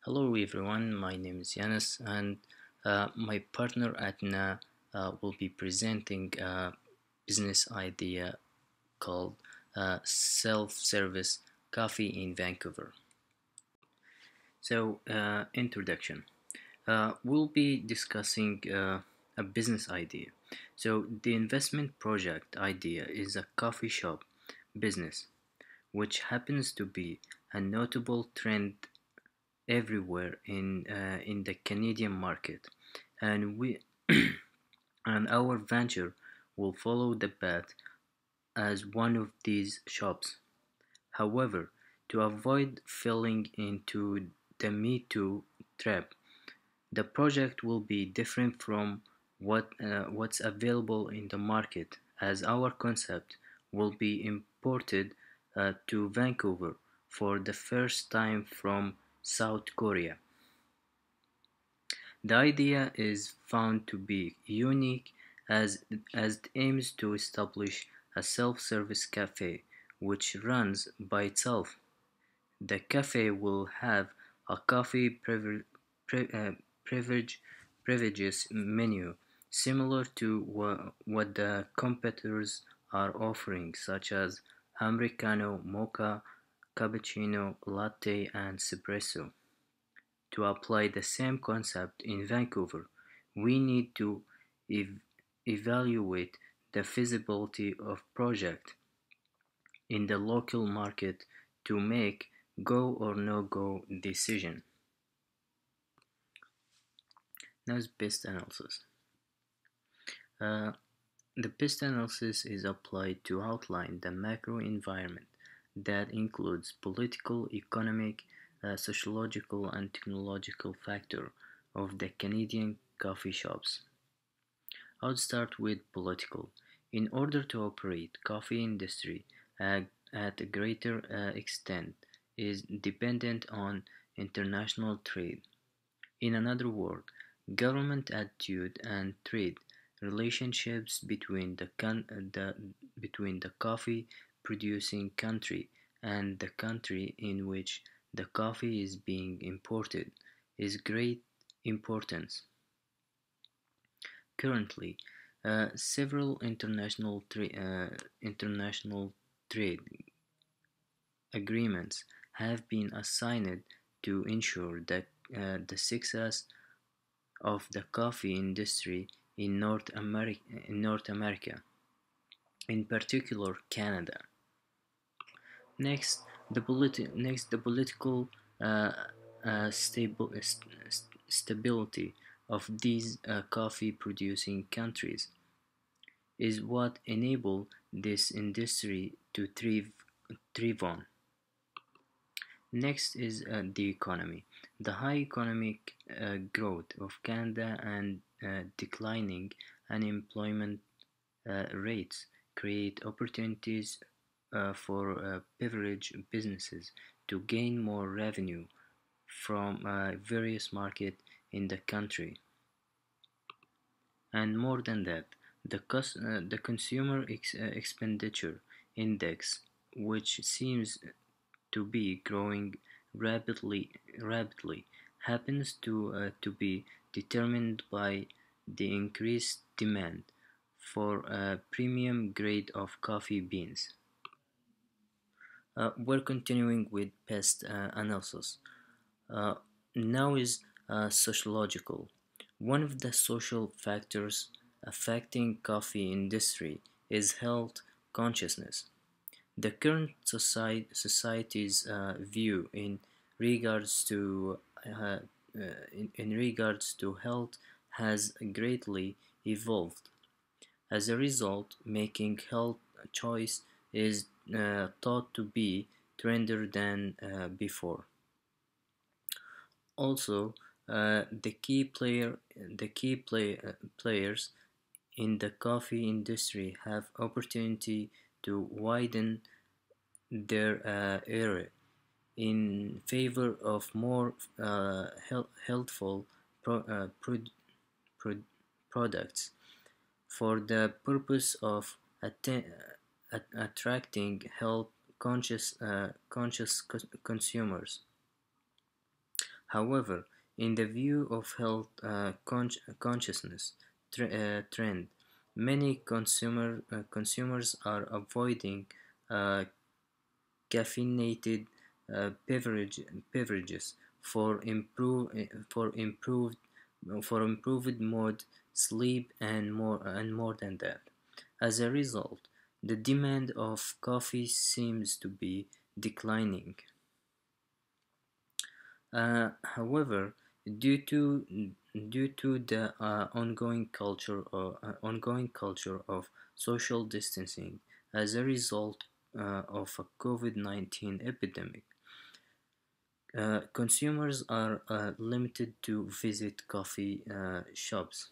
Hello everyone, my name is Yanis and my partner Adna will be presenting a business idea called self-service coffee in Vancouver. Introduction. We'll be discussing a business idea. So the investment project idea is a coffee shop business, which happens to be a notable trend everywhere in the Canadian market, and we and our venture will follow the path as one of these shops. However, to avoid falling into the Me Too trap, the project will be different from what's available in the market, as our concept will be imported to Vancouver for the first time from South Korea. The idea is found to be unique as it aims to establish a self-service cafe which runs by itself. The cafe will have a coffee privilege, privileges menu similar to what the competitors are offering, such as Americano, Mocha, Cappuccino, Latte, and Espresso. To apply the same concept in Vancouver, we need to ev- evaluate the feasibility of project in the local market to make go or no go decision. Now is best analysis. Uh, the best analysis is applied to outline the macro environment that includes political, economic, sociological, and technological factor of the Canadian coffee shops. I'll start with political. In order to operate, coffee industry at a greater extent is dependent on international trade. In another word, government attitude and trade relationships between the coffee producing country and the country in which the coffee is being imported is great importance. Currently, several international trade agreements have been assigned to ensure that the success of the coffee industry in North America, in particular Canada. Next, the political uh, stability of these coffee-producing countries is what enable this industry to thrive on. Next is the economy. The high economic growth of Canada and declining unemployment rates create opportunities for beverage businesses to gain more revenue from various markets in the country. And more than that, the consumer expenditure index, which seems to be growing rapidly, happens to be determined by the increased demand for a premium grade of coffee beans. We're continuing with pest analysis. Uh, Now is sociological. One of the social factors affecting coffee industry is health consciousness. The current society's view uh, in regards to health has greatly evolved. As a result, making health choice is thought to be trendier than before. Also, players in the coffee industry have opportunity to widen their area in favor of more healthful prod- prod- products for the purpose of attracting health conscious consumers. However, in the view of health consciousness trend, many consumers are avoiding uh, caffeinated beverages for improved mood, sleep, and more than that. As a result, the demand of coffee seems to be declining. However, due to due to the ongoing culture of social distancing as a result of a COVID-19 epidemic, consumers are limited to visit coffee shops.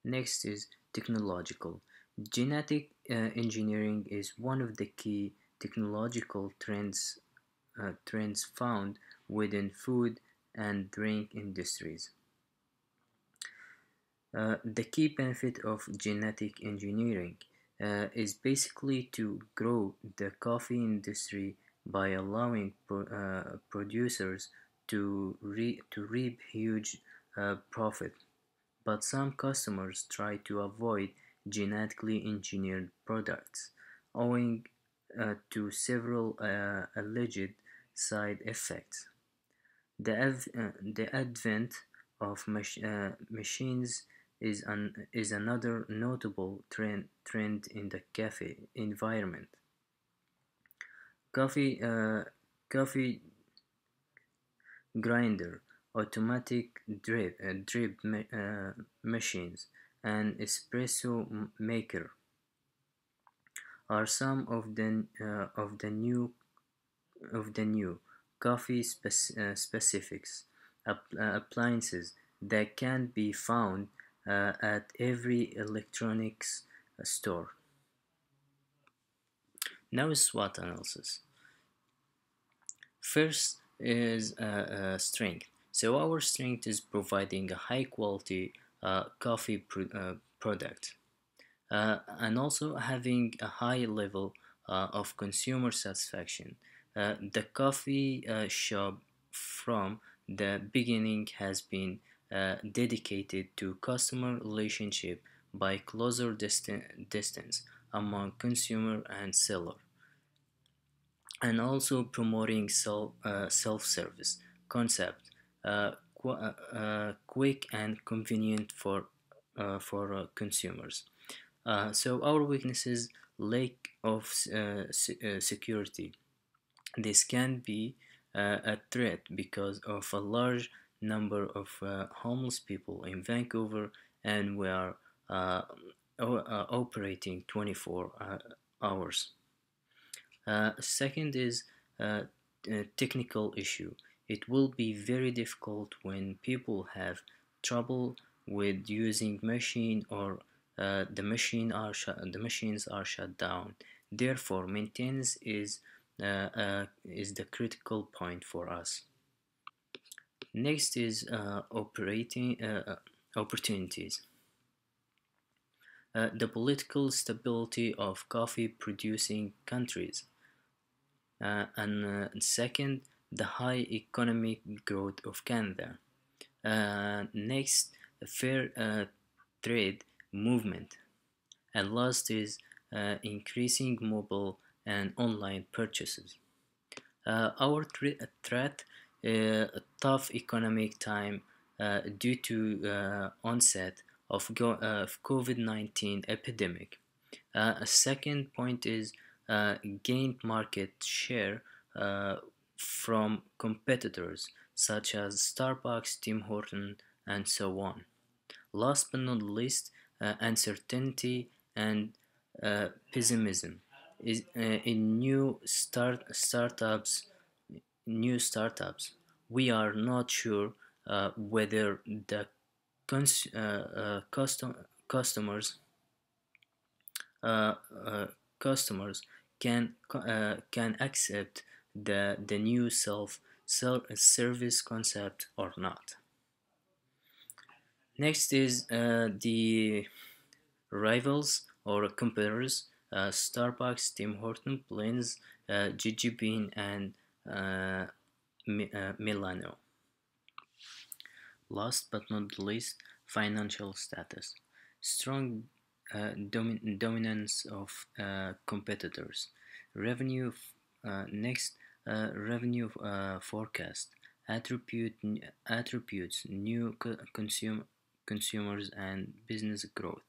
Next is technological. Genetic engineering is one of the key technological trends found within food and drink industries. The key benefit of genetic engineering is basically to grow the coffee industry by allowing producers to reap huge profit. But some customers try to avoid genetically engineered products, owing to several alleged side effects. The advent of machines is another notable trend in the cafe environment. Coffee coffee grinder, automatic drip machines, and espresso maker are some of the new coffee specifics appliances that can be found at every electronics store. Now is SWOT analysis. First is strength. So our strength is providing a high quality coffee product, and also having a high level of consumer satisfaction. The coffee shop from the beginning has been dedicated to customer relationship by closer distance among consumer and seller, and also promoting self-service concept, quick and convenient for consumers. So our weaknesses: lack of security. This can be a threat because of a large number of homeless people in Vancouver, and we are uh, operating 24 hours. Second is a technical issue. It will be very difficult when people have trouble with using machine, or the machines are shut down. Therefore, maintenance is the critical point for us. Next is operating opportunities. The political stability of coffee producing countries. And second, the high economic growth of Canada. Next, a fair trade movement. And last is increasing mobile and online purchases. Our threat, a tough economic time due to onset of COVID-19 epidemic. A second point is gained market share uh, from competitors such as Starbucks, Tim Horton, and so on. Last but not least, uncertainty and pessimism is in new startups. We are not sure whether the customers uh, uh, customers can accept the new service concept or not. Next is the rivals or competitors: Starbucks, Tim Horton, Blends, Gigi Bean, and Milano. Last but not least, financial status. Strong dominance of competitors. Revenue next revenue forecast attributes new consumers and business growth.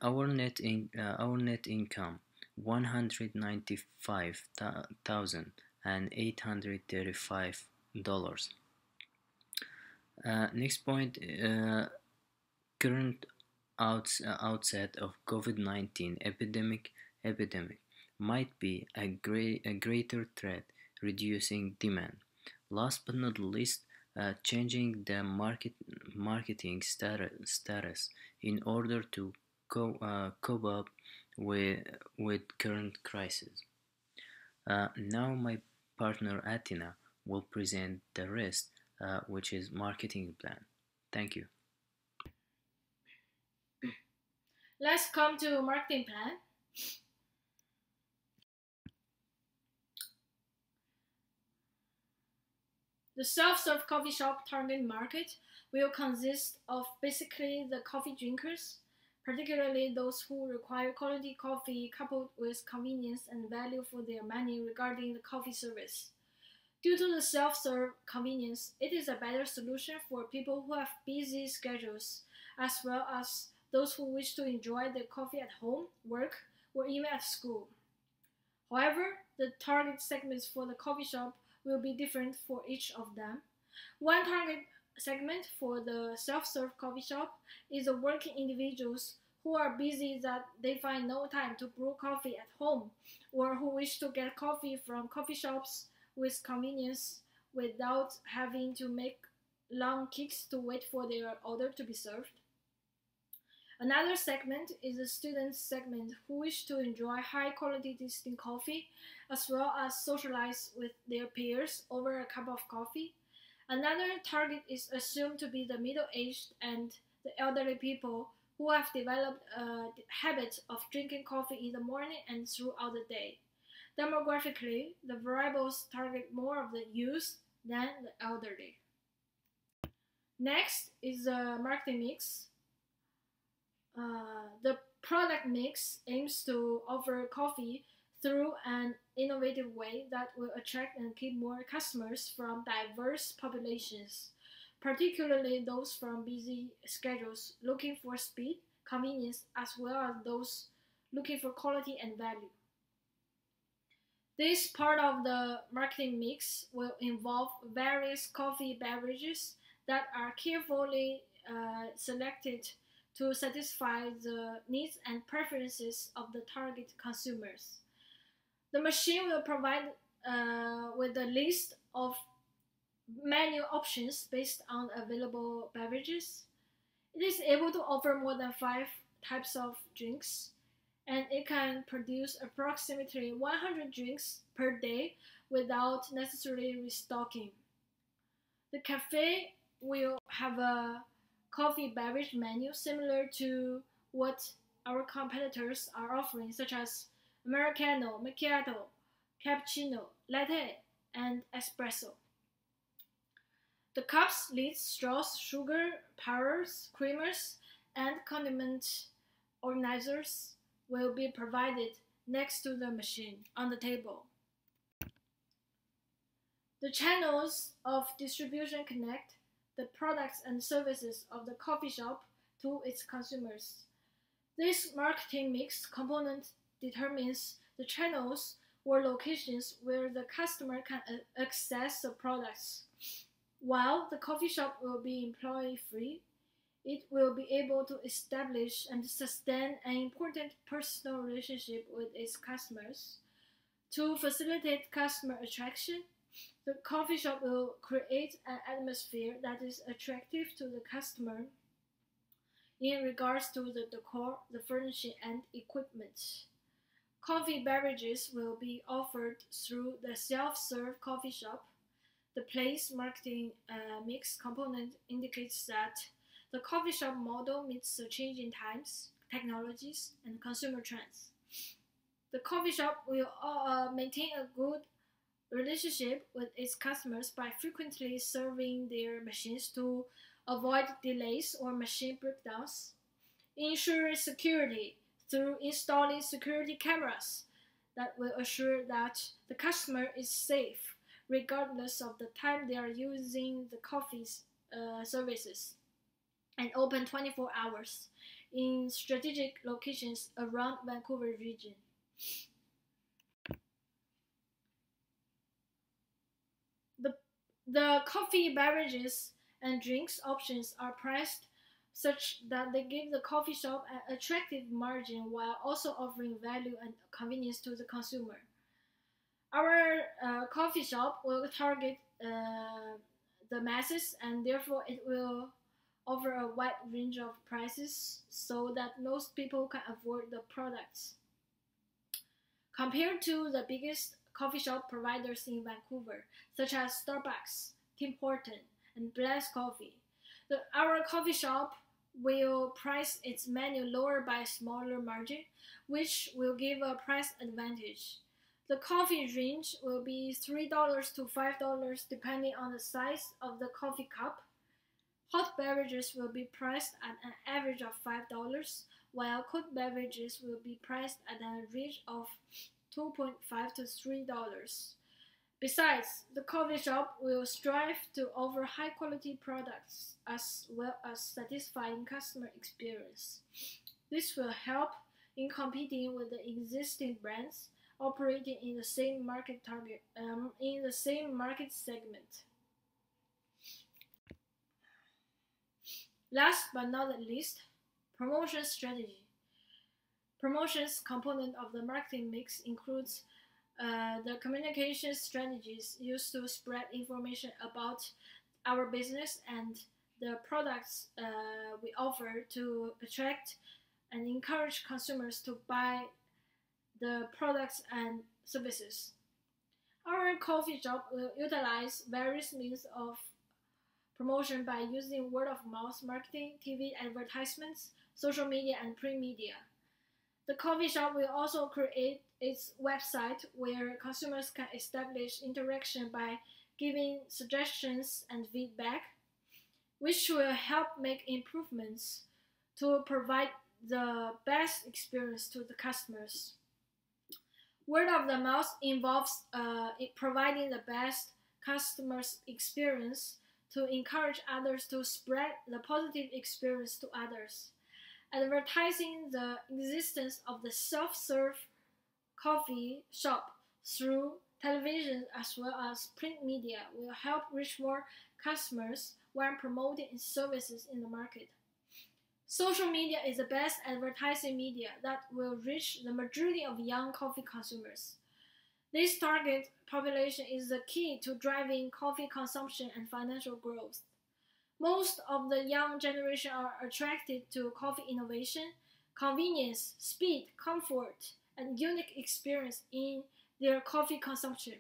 Our net income 195,835 dollars. Next point, current outset of COVID-19 epidemic might be a greater threat, reducing demand. Last but not least, changing the marketing status in order to cope up with current crisis. Now my partner Atina will present the rest, which is marketing plan. Thank you. Let's come to marketing plan. The self-serve coffee shop target market will consist of basically the coffee drinkers, particularly those who require quality coffee coupled with convenience and value for their money regarding the coffee service. Due to the self-serve convenience, it is a better solution for people who have busy schedules, as well as those who wish to enjoy their coffee at home, work, or even at school. However, the target segments for the coffee shop will be different for each of them. One target segment for the self-serve coffee shop is the working individuals who are busy that they find no time to brew coffee at home, or who wish to get coffee from coffee shops with convenience without having to make long kicks to wait for their order to be served. Another segment is the student segment who wish to enjoy high quality tasting coffee as well as socialize with their peers over a cup of coffee. Another target is assumed to be the middle aged and the elderly people who have developed a habit of drinking coffee in the morning and throughout the day. Demographically, the variables target more of the youth than the elderly. Next is the marketing mix. The product mix aims to offer coffee through an innovative way that will attract and keep more customers from diverse populations, particularly those from busy schedules looking for speed, convenience, as well as those looking for quality and value. This part of the marketing mix will involve various coffee beverages that are carefully selected to satisfy the needs and preferences of the target consumers. The machine will provide with a list of menu options based on available beverages. It is able to offer more than 5 types of drinks, and it can produce approximately 100 drinks per day without necessarily restocking. The cafe will have a coffee beverage menu similar to what our competitors are offering, such as Americano, Macchiato, Cappuccino, Latte, and Espresso. The cups, lids, straws, sugar, powders, creamers, and condiment organizers will be provided next to the machine on the table. The channels of distribution connect the products and services of the coffee shop to its consumers. This marketing mix component determines the channels or locations where the customer can access the products. While the coffee shop will be employee free, it will be able to establish and sustain an important personal relationship with its customers. To facilitate customer attraction, the coffee shop will create an atmosphere that is attractive to the customer in regards to the decor, the furnishing, and equipment. Coffee beverages will be offered through the self-serve coffee shop. The place marketing mix component indicates that the coffee shop model meets the changing times, technologies, and consumer trends. The coffee shop will maintain a good relationship with its customers by frequently serving their machines to avoid delays or machine breakdowns, ensure security through installing security cameras that will assure that the customer is safe regardless of the time they are using the coffee's services, and open 24 hours in strategic locations around Vancouver region. The, the coffee beverages and drinks options are priced such that they give the coffee shop an attractive margin while also offering value and convenience to the consumer. Our coffee shop will target the masses, and therefore it will offer a wide range of prices so that most people can afford the products. Compared to the biggest coffee shop providers in Vancouver, such as Starbucks, Tim Horton, and Blast Coffee, our coffee shop will price its menu lower by a smaller margin, which will give a price advantage. The coffee range will be $3 to $5 depending on the size of the coffee cup. Hot beverages will be priced at an average of $5, while cold beverages will be priced at a range of $2.5 to $3. Besides, the coffee shop will strive to offer high quality products as well as satisfying customer experience. This will help in competing with the existing brands operating in the same market segment. Last but not least, promotion strategy. Promotions component of the marketing mix includes the communication strategies used to spread information about our business and the products we offer to attract and encourage consumers to buy the products and services. Our coffee shop will utilize various means of promotion by using word of mouth marketing, TV advertisements, social media, and print media. The coffee shop will also create its website where consumers can establish interaction by giving suggestions and feedback, which will help make improvements to provide the best experience to the customers. Word of the mouth involves providing the best customers experience to encourage others to spread the positive experience to others. Advertising the existence of the self-serve coffee shop through television as well as print media will help reach more customers when promoting its services in the market. Social media is the best advertising media that will reach the majority of young coffee consumers. This target population is the key to driving coffee consumption and financial growth. Most of the young generation are attracted to coffee innovation, convenience, speed, comfort, and unique experience in their coffee consumption.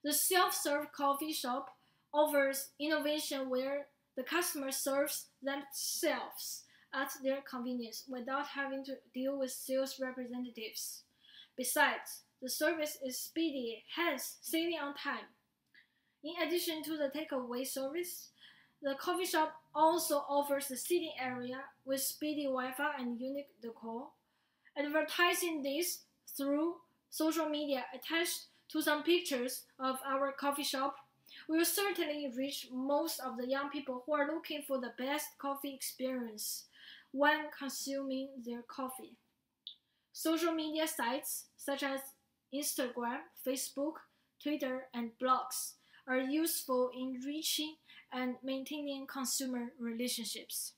The self-serve coffee shop offers innovation where the customer serves themselves at their convenience without having to deal with sales representatives. Besides, the service is speedy, hence saving on time. In addition to the takeaway service, the coffee shop also offers a seating area with speedy Wi-Fi and unique decor. Advertising this through social media attached to some pictures of our coffee shop will certainly reach most of the young people who are looking for the best coffee experience when consuming their coffee. Social media sites such as Instagram, Facebook, Twitter, and blogs are useful in reaching and maintaining consumer relationships.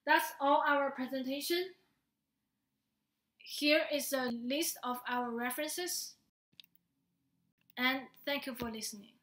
That's all our presentation. Here is a list of our references, and thank you for listening.